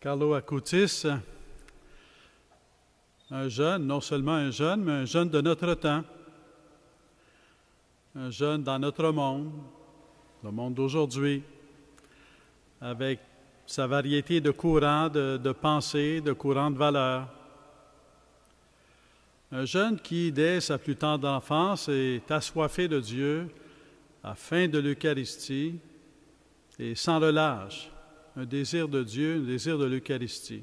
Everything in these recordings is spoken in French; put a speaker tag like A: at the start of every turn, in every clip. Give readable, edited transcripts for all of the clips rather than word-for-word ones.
A: Carlo Acutis, un jeune, non seulement un jeune, mais un jeune de notre temps, un jeune dans notre monde, le monde d'aujourd'hui, avec sa variété de courants de pensée, de courants de valeurs. Un jeune qui, dès sa plus tendre enfance, est assoiffé de Dieu, a faim de l'Eucharistie et sans relâche, un désir de Dieu, un désir de l'Eucharistie.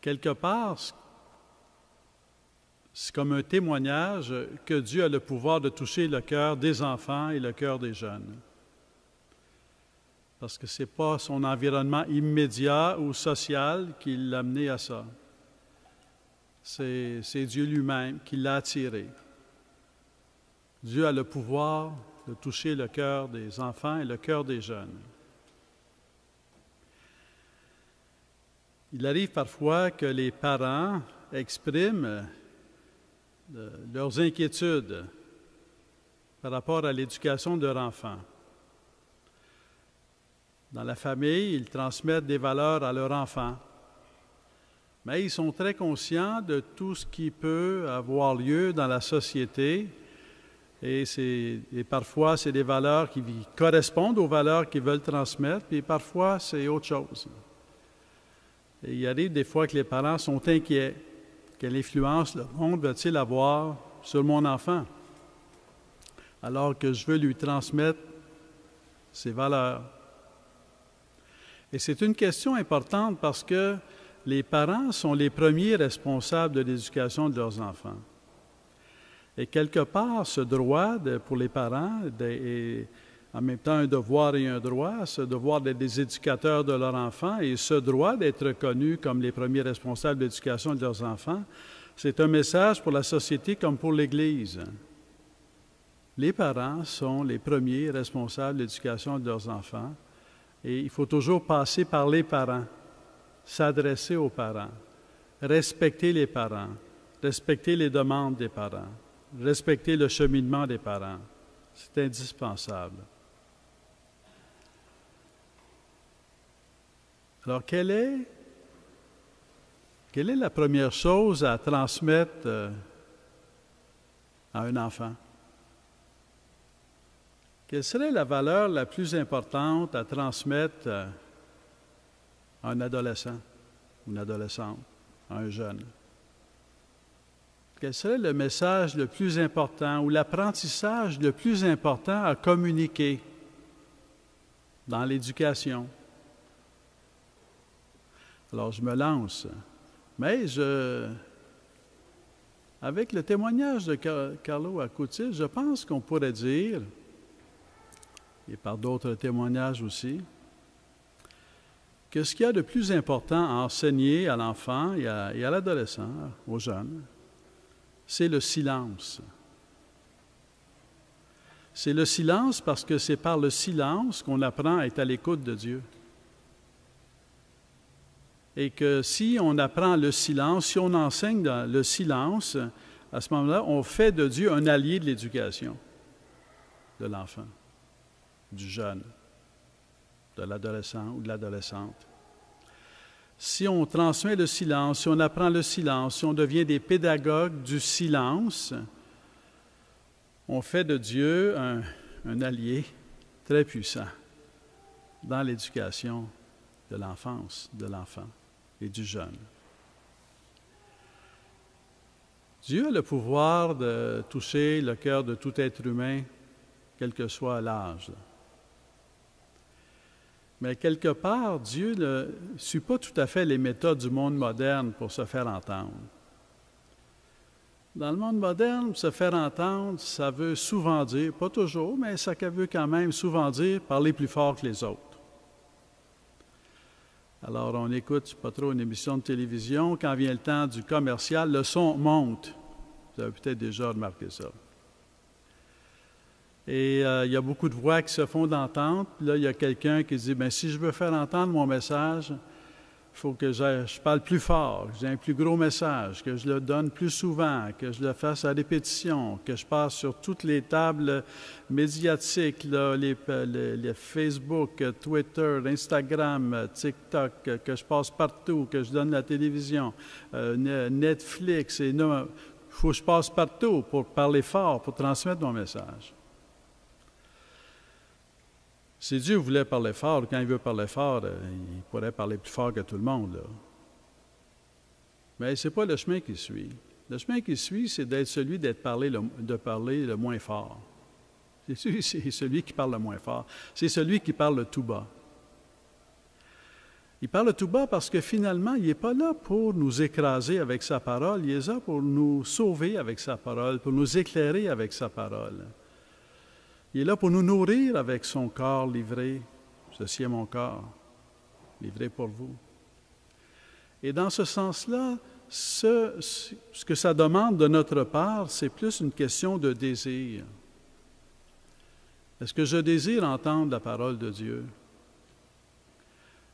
A: Quelque part, c'est comme un témoignage que Dieu a le pouvoir de toucher le cœur des enfants et le cœur des jeunes. Parce que ce n'est pas son environnement immédiat ou social qui l'a amené à ça. C'est Dieu lui-même qui l'a attiré. Dieu a le pouvoir de toucher le cœur des enfants et le cœur des jeunes. Il arrive parfois que les parents expriment leurs inquiétudes par rapport à l'éducation de leur enfant. Dans la famille, ils transmettent des valeurs à leur enfant, mais ils sont très conscients de tout ce qui peut avoir lieu dans la société et parfois, c'est des valeurs qui correspondent aux valeurs qu'ils veulent transmettre, puis parfois, c'est autre chose. Et il arrive des fois que les parents sont inquiets. Quelle influence le monde va-t-il avoir sur mon enfant? Alors que je veux lui transmettre ces valeurs. Et c'est une question importante parce que les parents sont les premiers responsables de l'éducation de leurs enfants. Et quelque part, ce droit pour les parents est en même temps un devoir et un droit, ce devoir d'être des éducateurs de leurs enfants et ce droit d'être reconnus comme les premiers responsables de l'éducation de leurs enfants, c'est un message pour la société comme pour l'Église. Les parents sont les premiers responsables de l'éducation de leurs enfants et il faut toujours passer par les parents, s'adresser aux parents, respecter les parents, respecter les demandes des parents, respecter le cheminement des parents. C'est indispensable. Alors, quelle est la première chose à transmettre à un enfant? Quelle serait la valeur la plus importante à transmettre à un adolescent, une adolescente, à un jeune? Quel serait le message le plus important ou l'apprentissage le plus important à communiquer dans l'éducation? Alors, je me lance. Mais avec le témoignage de Carlo Acutis, je pense qu'on pourrait dire, et par d'autres témoignages aussi, que ce qu'il y a de plus important à enseigner à l'enfant et à l'adolescent, aux jeunes, c'est le silence. C'est le silence parce que c'est par le silence qu'on apprend à être à l'écoute de Dieu. Et que si on apprend le silence, si on enseigne dans le silence, à ce moment-là, on fait de Dieu un allié de l'éducation de l'enfant, du jeune, de l'adolescent ou de l'adolescente. Si on transmet le silence, si on apprend le silence, si on devient des pédagogues du silence, on fait de Dieu un allié très puissant dans l'éducation de l'enfance, de l'enfant et du jeune. Dieu a le pouvoir de toucher le cœur de tout être humain, quel que soit l'âge. Mais quelque part, Dieu ne suit pas tout à fait les méthodes du monde moderne pour se faire entendre. Dans le monde moderne, se faire entendre, ça veut souvent dire, pas toujours, mais ça veut quand même souvent dire parler plus fort que les autres. Alors, on écoute pas trop une émission de télévision, quand vient le temps du commercial, le son monte. Vous avez peut-être déjà remarqué ça. Et il y a beaucoup de voix qui se font entendre. Puis là, il y a quelqu'un qui dit, bien, si je veux faire entendre mon message, il faut que je parle plus fort, que j'ai un plus gros message, que je le donne plus souvent, que je le fasse à répétition, que je passe sur toutes les tables médiatiques, là, les Facebook, Twitter, Instagram, TikTok, que je passe partout, que je donne la télévision, Netflix. Il faut que je passe partout pour parler fort, pour transmettre mon message. Si Dieu voulait parler fort, quand il veut parler fort, il pourrait parler plus fort que tout le monde, là. Mais ce n'est pas le chemin qu'il suit. Le chemin qu'il suit, c'est d'être celui de parler le moins fort. C'est celui qui parle le moins fort. C'est celui qui parle tout bas. Il parle tout bas parce que finalement, il n'est pas là pour nous écraser avec sa parole, il est là pour nous sauver avec sa parole, pour nous éclairer avec sa parole. Il est là pour nous nourrir avec son corps livré. Ceci est mon corps, livré pour vous. Et dans ce sens-là, ce que ça demande de notre part, c'est plus une question de désir. Est-ce que je désire entendre la parole de Dieu?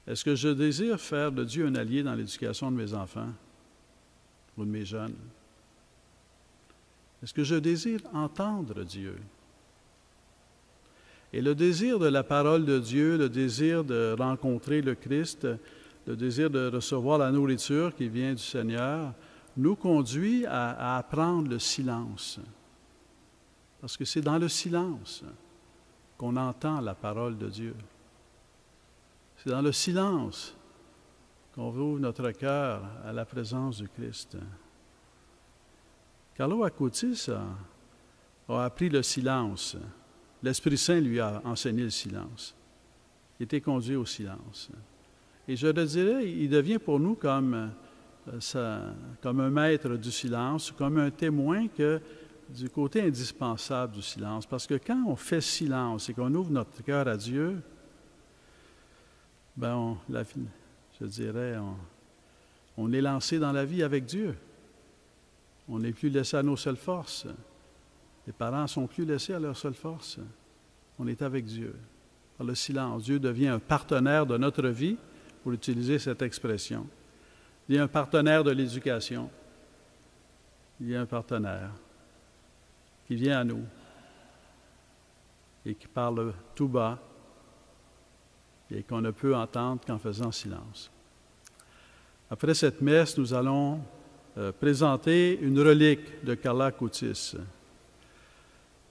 A: Est-ce que je désire faire de Dieu un allié dans l'éducation de mes enfants ou de mes jeunes? Est-ce que je désire entendre Dieu? Et le désir de la parole de Dieu, le désir de rencontrer le Christ, le désir de recevoir la nourriture qui vient du Seigneur, nous conduit à apprendre le silence. Parce que c'est dans le silence qu'on entend la parole de Dieu. C'est dans le silence qu'on ouvre notre cœur à la présence du Christ. Carlo Acutis a appris le silence. L'Esprit Saint lui a enseigné le silence. Il était conduit au silence. Et je le dirais, il devient pour nous comme un maître du silence, comme un témoin du côté indispensable du silence. Parce que quand on fait silence et qu'on ouvre notre cœur à Dieu, je dirais, on est lancé dans la vie avec Dieu. On n'est plus laissé à nos seules forces. Les parents ne sont plus laissés à leur seule force. On est avec Dieu. Par le silence, Dieu devient un partenaire de notre vie, pour utiliser cette expression. Il est un partenaire de l'éducation. Il est un partenaire qui vient à nous et qui parle tout bas et qu'on ne peut entendre qu'en faisant silence. Après cette messe, nous allons présenter une relique de Carlo Acutis.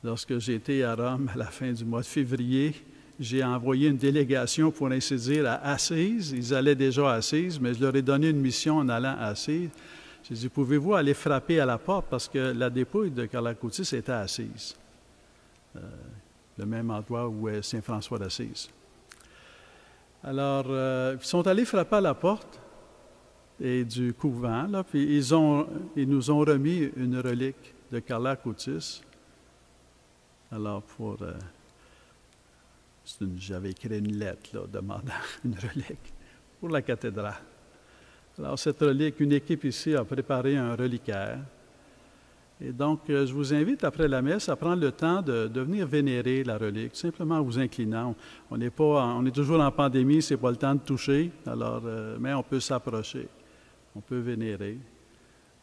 A: Lorsque j'étais à Rome à la fin du mois de février, j'ai envoyé une délégation, pour ainsi dire, à Assise. Ils allaient déjà à Assise, mais je leur ai donné une mission en allant à Assise. J'ai dit, pouvez-vous aller frapper à la porte, parce que la dépouille de Carlo Acutis était à Assise, le même endroit où est Saint François d'Assise. Alors, ils sont allés frapper à la porte et du couvent, là, puis ils nous ont remis une relique de Carlo Acutis. Alors, j'avais écrit une lettre là, demandant une relique pour la cathédrale. Alors, cette relique, une équipe ici a préparé un reliquaire. Et donc, je vous invite, après la messe, à prendre le temps de venir vénérer la relique, simplement en vous inclinant. On est toujours en pandémie, ce n'est pas le temps de toucher, alors, mais on peut s'approcher, on peut vénérer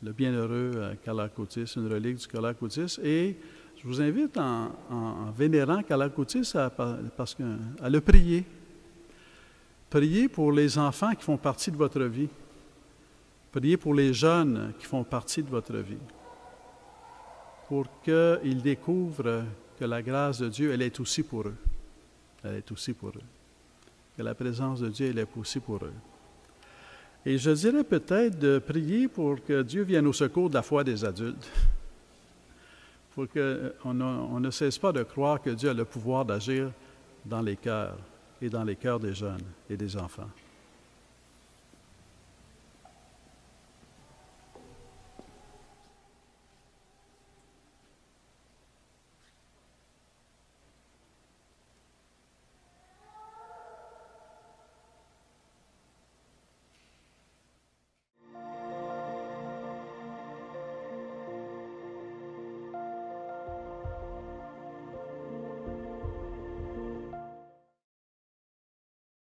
A: le bienheureux Carlo Acutis, une relique du Carlo Acutis. Et je vous invite, en vénérant Carlo Acutis, à le prier. Priez pour les enfants qui font partie de votre vie. Priez pour les jeunes qui font partie de votre vie. Pour qu'ils découvrent que la grâce de Dieu, elle est aussi pour eux. Elle est aussi pour eux. Que la présence de Dieu, elle est aussi pour eux. Et je dirais peut-être de prier pour que Dieu vienne au secours de la foi des adultes. Pour qu'on ne cesse pas de croire que Dieu a le pouvoir d'agir dans les cœurs et dans les cœurs des jeunes et des enfants.